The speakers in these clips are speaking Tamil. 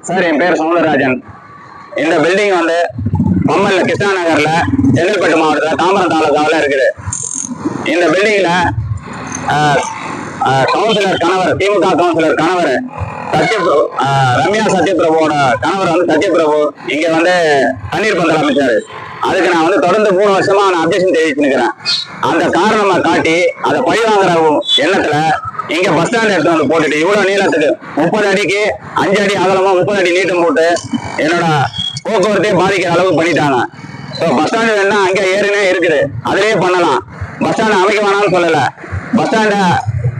சார், என் பேர் சௌந்தரராஜன். இந்த பில்டிங் வந்து பம்மல்ல கிருஷ்ணா நகர்ல செங்கல்பட்டு மாவட்டத்தில் தாம்பரம் தாலுகாவில் இருக்குது. இந்த பில்டிங்ல கவுன்சிலர் கணவர், திமுக கவுன்சிலர் கணவர் ரம்யா சத்யபிரபுவோட கணவர் வந்து சத்யபிரபு இங்க வந்து தண்ணீர் பந்தல் அமைச்சாரு. அதுக்கு நான் வந்து தொடர்ந்து 3 வருஷமா நான் அப்ஜெக்ஷன் தெரிவிச்சுக்கிறேன். அந்த காரணமா காட்டி அதை பழி வாங்குற எண்ணத்துல இங்க பஸ் ஸ்டாண்ட் எடுத்து வந்து போட்டுட்டு இவ்வளவு நீளத்துக்கு 30 அடிக்கு 5 அடி அகலமா 30 அடி நீட்டம் போட்டு என்னோட போக்குவரத்தையே பாதிக்கிற அளவுக்கு பண்ணிட்டாங்க. பஸ் ஸ்டாண்டு வேணா அங்க ஏற்கனவே இருக்குது, அதுலயே பண்ணலாம். பஸ் ஸ்டாண்ட் அமைக்க வேணாம்னு சொல்லல, பஸ் ஸ்டாண்ட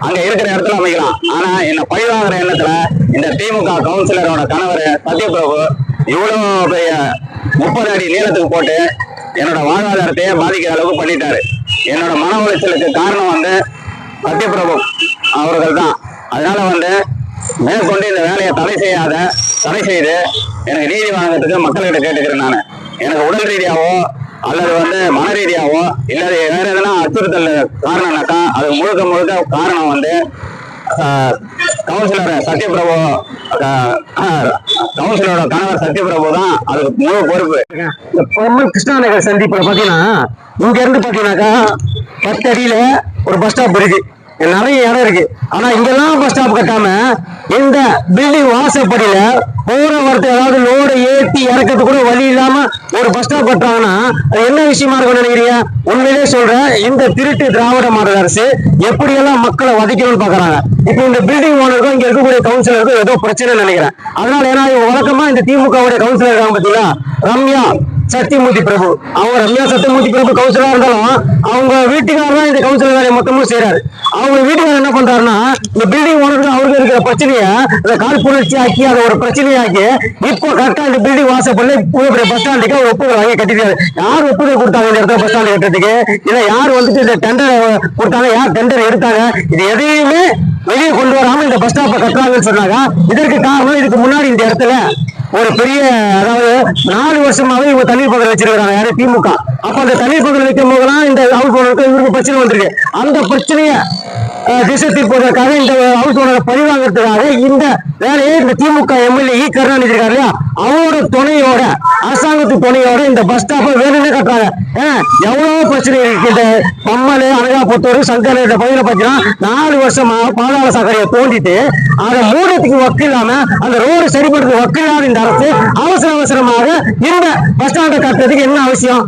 அங்க இருக்கிற இடத்துல அமைக்கலாம். ஆனா என்ன பழி வாங்குற எண்ணத்துல இந்த திமுக கவுன்சிலரோட கணவர் சத்யபிரபு இவ்வளவு பெரிய 30 அடி நீளத்துக்கு போட்டு என்னோட வாழ்வாதாரத்தையே பாதிக்கிற அளவுக்கு பண்ணிட்டாரு. என்னோட மன உளைச்சலுக்கு காரணம் வந்து சத்யபிரபு அவர்கள் தான். அதனால வந்து மேற்கொண்டு இந்த வேலையை தடை செய்து எனக்கு நீதி வழங்கத்துக்கு மக்கள்கிட்ட கேட்டுக்கிறேன். நான் எனக்கு உடல் ரீதியாவோ அல்லது வந்து மன ரீதியாவோ இல்லாத வேற எதனா அச்சுறுத்தல் காரணம்னாக்கா அது முழுக்க காரணம் வந்து கவுன்சிலர் சத்யபிரபு, கவுன்சிலரோட கணவர் சத்யபிரபு தான் அதுக்கு முழு பொறுப்பு. இந்த கிருஷ்ணா நகர் சந்திப்புல பாத்தீங்கன்னா இங்க இருந்து பாத்தீங்கன்னாக்கா 10 அடியில ஒரு பஸ் ஸ்டாப் இருக்கு, நிறைய இடம் இருக்கு. ஆனா இங்கெல்லாம் பஸ் ஸ்டாப் கட்டாம இந்த பில்டிங் வாசப்படியில போற வரத்து ஏதாவது லோடு ஏற்றி இறக்கிறது கூட வழி இல்லாம ஒரு பஸ் ஸ்டாப் கட்டுறாங்கன்னா அது என்ன விஷயமா இருக்கும்னு நினைக்கிறீங்க? உண்மையிலே சொல்றேன், இந்த திருட்டு திராவிட மாடல் அரசு எப்படியெல்லாம் மக்களை வதைக்கணும்னு பாக்குறாங்க. இப்போ இந்த பில்டிங் ஓனருக்கும் இங்க இருக்கக்கூடிய கவுன்சிலருக்கும் ஏதோ பிரச்சனை நினைக்கிறேன். அதனால ஏன்னா வழக்கமா இந்த திமுகவுடைய கவுன்சிலர் இருக்காங்க பாத்தீங்களா, ரம்யா சத்யமூர்த்தி பிரபு. அவங்க ரம்யா சத்யமூர்த்தி பிரபு கவுன்சிலரா இருந்தாலும் அவங்க வீட்டுக்காரர் தான் இந்த கவுன்சிலர் வேலையை மொத்தமும் செய்யறாரு. அவங்க வீட்டுக்காரர் என்ன பண்றாருன்னா இந்த பில்டிங் ஓனருக்கு அவருக்கு இருக்கிற பிரச்சனையை அந்த காழ்ப்புணர்ச்சி ஆக்கி அதை ஒரு பிரச்சனையாக்கி இப்போ கரெக்டா இந்த பில்டிங் வாசப்படல பஸ் ஸ்டாண்டுக்கு அவர் ஒப்புதல் வாங்கி கட்டிட்டாரு. யார் ஒப்புதல் கொடுத்தாங்க இந்த இடத்துல பஸ் ஸ்டாண்டு கட்டுறதுக்கு? இல்ல யார் வந்துட்டு இந்த டெண்டர் கொடுத்தாங்க, யார் டெண்டர் எடுத்தாங்க? இது எதையுமே வெளியே கொண்டு வராம இந்த பஸ் ஸ்டாப்பை கட்டுறாங்கன்னு சொன்னாங்க. இதற்கு காரணம் இதுக்கு முன்னாடி இந்த இடத்துல ஒரு பெரிய, அதாவது 4 வருஷமாவே இவங்க தண்ணீர் பந்தல் வச்சிருக்காங்க, யாரு திமுக. அப்ப அந்த தண்ணீர் பந்தல் வைக்கும் போதெல்லாம் இந்த ஹவுஸ் ஓனருக்கு இவருக்கு பிரச்சனை வந்திருக்கு. அந்த பிரச்சனைய திசை திருப்பதற்காக இந்த ஹவுஸ் ஓனரை பழிவாங்கிறதுக்காக இந்த வேலையை இந்த திமுக எம்எல்ஏ கருணாநிதி இருக்காரு இல்லையா, அவரோட துணையோட, அரசாங்கத்து துணையோட இந்த பஸ் ஸ்டாப்பை வேணும்னே கட்டுறாங்க. எவ்வளவு பிரச்சனை இருக்கு. இந்த பம்மல், அனகாபுத்தூர், சங்கர் இந்த பகுதியில பாத்தீங்கன்னா 4 வருஷமா பாதாள சாக்கடையை தோண்டிட்டு அதை மூடத்துக்கு வக்கு இல்லாம அந்த ரோடு சரிபடுறது வக்கு இல்லாத இந்த அரசு அவசரமாக இந்த பஸ் ஸ்டாண்டை கட்டுறதுக்கு என்ன அவசியம்?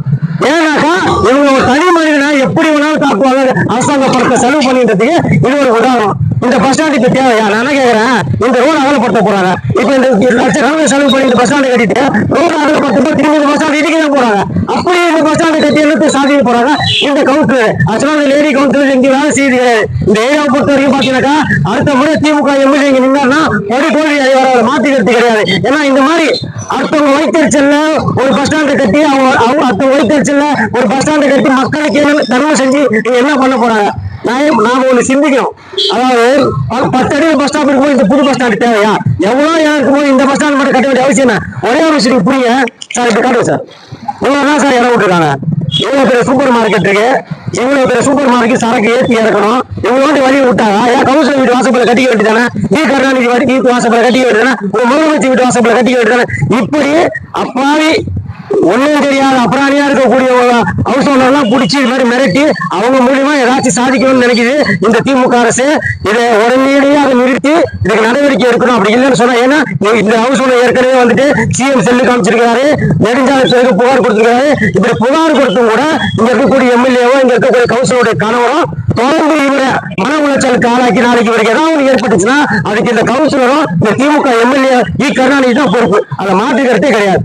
ஏன்னாக்கா இவங்க ஒரு தனி மனிதனை எப்படி வேணாலும் தாக்குவாங்க. அரசாங்க பணத்தை செலவு பண்ணின்றதுக்கு இது ஒரு உதாரணம். இந்த பஸ் ஸ்டாண்ட் இப்ப தேவையா? நான் கேட்கிறேன், இந்த ரோடு அகலப்படுத்த போறாங்க. இப்ப இந்த லட்சக்கணக்கில் செலவு பண்ணி இந்த பஸ் ஸ்டாண்டை கட்டிட்டு ரோடு அகலப்படுத்த திரும்பி இந்த பஸ் ஸ்டாண்ட் இடிக்க போறாங்க. அப்படி இந்த பஸ் ஸ்டாண்டை கட்டி எடுத்து சாதிக்க போறாங்க இந்த கவுன்சிலர். ஆக்சுவலா இந்த லேடி கவுன்சிலர் இங்க வேலை செய்யுது. இந்த ஏரியாவை பொறுத்த வரைக்கும் பாத்தீங்கன்னாக்கா அடுத்த முறை திமுக எம்எல்ஏ இங்க நின்னா ஒரு தோல்வி வர மாத்திக்கிறது கிடையாது. ஏன்னா இந்த மாதிரி அடுத்தவங்க வைத்தறிச்சல்ல ஒரு பஸ் ஸ்டாண்டை கட்டி அடுத்த வைத்தறிச்சல்ல ஒரு பஸ் ஸ்டாண்டை கட்டி மக்களுக்கு தர்மம் செஞ்சு என்ன பண்ண போறாங்க? நாம ஒண்ணு சிந்திக்கணும். அதாவது 10 அடி பஸ் ஸ்டாப் இருக்கும்போது இந்த புது பஸ் ஸ்டாண்ட் தேவையா? எவ்வளவு இடம் இருக்கும்போது இந்த பஸ் ஸ்டாண்ட் மட்டும் கட்ட வேண்டிய அவசியம் என்ன? ஒரே ஒரு விஷயம் புரியுங்க சார். இப்ப காட்டுவோம் சார், இவ்வளவுதான் சார் இடம் விட்டுருக்காங்க. இவ்வளவு பேர் சூப்பர் மார்க்கெட் இருக்கு, இவ்வளவு பேர் சூப்பர் மார்க்கெட் சரக்கு ஏற்றி இறக்கணும். இவ்வளவு வழி விட்டாங்க. ஏன் கவுன்சிலர் வீட்டு வாசப்பட கட்டிக்க வேண்டியதானே? கருணாநிதி வீட்டு வாசப்பட கட்டிக்க வேண்டியதானே? ஒரு முதலமைச்சர் வீட்டு வாசப்பட கட்டிக்க வேண்டியதானே? இப்படி அப்பாவி ஒன்னும் தெரியாத அப்புறாணியா இருக்கக்கூடிய ஹவுஸ் ஓனர்லாம் பிடிச்சி இது மாதிரி மிரட்டி அவங்க மூலியமா ஏதாச்சும் சாதிக்கணும்னு நினைக்குது இந்த திமுக அரசு. இதை உடனடியாக அதை நிறுத்தி இதுக்கு நடவடிக்கை எடுக்கணும். அப்படி இல்லைன்னு சொன்னா, ஏன்னா இந்த ஹவுஸ் ஓனர் ஏற்கனவே வந்துட்டு சிஎம் செல்லு காமிச்சிருக்காரு, நெடுஞ்சாலைக்கு புகார் கொடுத்திருக்காரு. இப்படி புகார் கொடுத்தும் கூட இங்க இருக்கக்கூடிய எம்எல்ஏவோ இங்க இருக்கக்கூடிய கவுன்சிலருடைய கணவரும் தொடர்ந்து இவரை மன உளைச்சலுக்கு ஆளாக்கி நாளைக்கு இவருக்கு ஏதாவது ஏற்பட்டுச்சுன்னா அதுக்கு இந்த கவுன்சிலரும் இந்த திமுக எம்எல்ஏ கருணாநிதி தான் பொறுப்பு. அதை மாற்றுக்கிறதே கிடையாது.